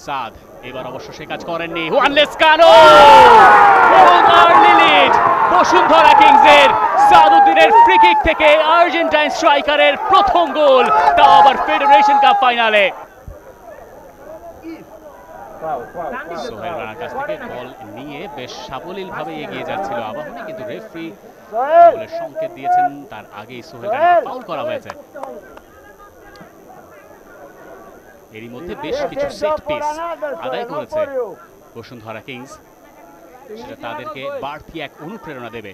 সাদ এবার অবশ্য সে কাজ করেননি। হুয়ান লেসকানো এবং আর্লি লিড বসুন্ধরা কিংসের। সাদউদ্দিনের ফ্রি কিক থেকে আর্জেন্টাইন স্ট্রাইকারের প্রথম গোল, তাও আবার ফেডারেশন কাপ ফাইনালে। সোহেল রানার কাছ থেকে বল নিয়ে বেশ সাবলীলভাবে এগিয়ে যাচ্ছিল আবাহনী, কিন্তু রেফারি গোলের সংকেত দিয়েছেন তার আগেই সোহেল রানাকে ফাউল করা হয়েছে। এরই মধ্যে বেশ কিছু সেট পিস আদায় করেছে বসুন্ধরা কিংস, সেটা তাদেরকে বাড়তি এক অনুপ্রেরণা দেবে।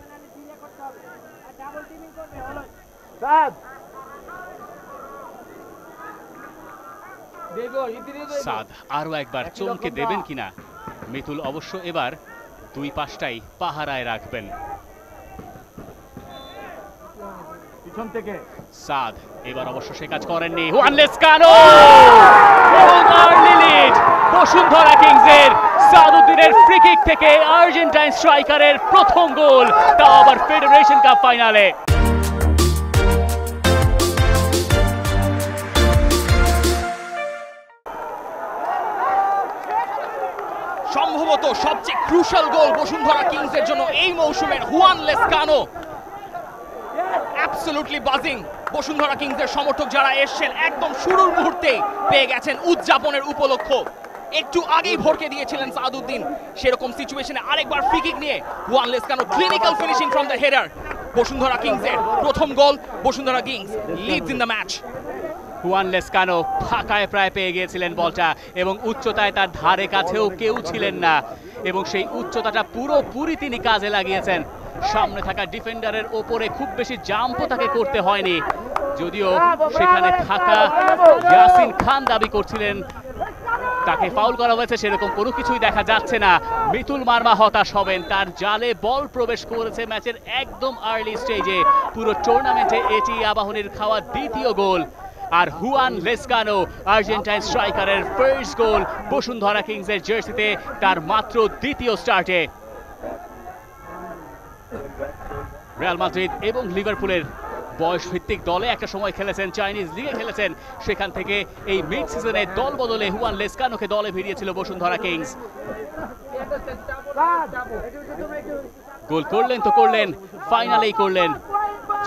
সাদ আরো একবার চমকে দেবেন কিনা মিতুল অবশ্য এবার দুই পাশটাই পাহারায় রাখবেন। সাদ এবার অবশ্য সে কাজ করেননি। হুয়ান লেসকানো এবং আর্লি লিড বসুন্ধরা কিংসের। সাদউদ্দিনের ফ্রি কিক থেকে আর্জেন্টাইন স্ট্রাইকারের প্রথম গোল, তাও আবার ফেডারেশন কাপ ফাইনালে। সম্ভবত সবচেয়ে ক্রুশাল গোল বসুন্ধরা কিংসের জন্য এই মৌসুমের। Juan Lescano absolutely বাজিং। বসুন্ধরা কিংসের সমর্থক যারা এসেছেন একদম শুরুর মুহূর্তে পেয়ে গেছেন উদযাপনের উপলক্ষ। একটু আগেই ভরকে দিয়েছিলেন সাদউদ্দিন, সেরকম সিচুয়েশনে আরেকবার ফ্রি কিক নিয়ে Juan Lescano clinical finishing from the header. Bashundhara কিংসের প্রথম goal, Bashundhara Kings leads in the match. Juan Lescano ফাঁকায় প্রায় পেয়ে গিয়েছিলেন বলটা, এবং উচ্চতায় তার ধারে কাছেও কেউ ছিলেন না, এবং সেই উচ্চতাটা পুরোপুরি তিনি কাজে লাগিয়েছেন। সামনে থাকা ডিফেন্ডারের ওপরে খুব বেশি জাম্পও তাকে করতে হয়নি, যদিও সেখানে থাকা ইয়াসিন খান দাবি করছিলেন তাকে ফাউল করা হয়েছে, সেরকম কোনো কিছুই দেখা যাচ্ছে না। মিতুল মার্মা হতাশ হবেন, তার জালে বল প্রবেশ করেছে ম্যাচের একদম আর্লি স্টেজে। পুরো টুর্নামেন্টে এটি আবাহনীর খাওয়া দ্বিতীয় গোল। আর হুয়ান লেসকানো আর্জেন্টাইন স্ট্রাইকারের ফার্স্ট গোল বসুন্ধরা কিংসের জার্সিতে, তার মাত্র দ্বিতীয় স্টার্টে। রিয়াল মাদ্রিদ এবং লিভারপুলের বয়স ভিত্তিক দলে একটা সময় খেলেছেন, চাইনিজ লিগে খেলেছেন, সেখান থেকে এই মিড সিজনে দল বদলে হুয়ান লেসকানোকে দলে ভিড়িয়েছিল বসুন্ধরা কিংস। গোল করলেন তো করলেন, ফাইনালেই করলেন।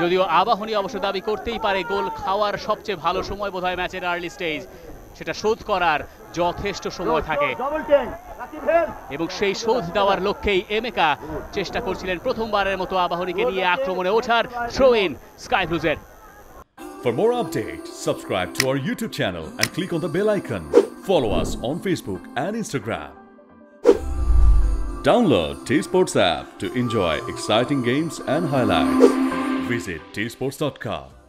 যদিও আবাহনী অবশ্য দাবি করতেই পারে গোল খাওয়ার সবচেয়ে ভালো সময় বোধহয় ম্যাচের আর্লি স্টেজ, সেটা শোধ করার যথেষ্ট সময় থাকে, এবং সেই শোধ দেওয়ার লক্ষ্যেই এমেকা চেষ্টা করছিলেন প্রথমবারের মতো আবাহনীকে নিয়ে আক্রমণে ওঠার। থ্রো ইন স্কাই ব্লুজের। For more updates, subscribe to our YouTube channel and click on the bell icon. Follow us on Facebook and Instagram. Download T-Sports app to enjoy exciting games and highlights. Visit tsports.com.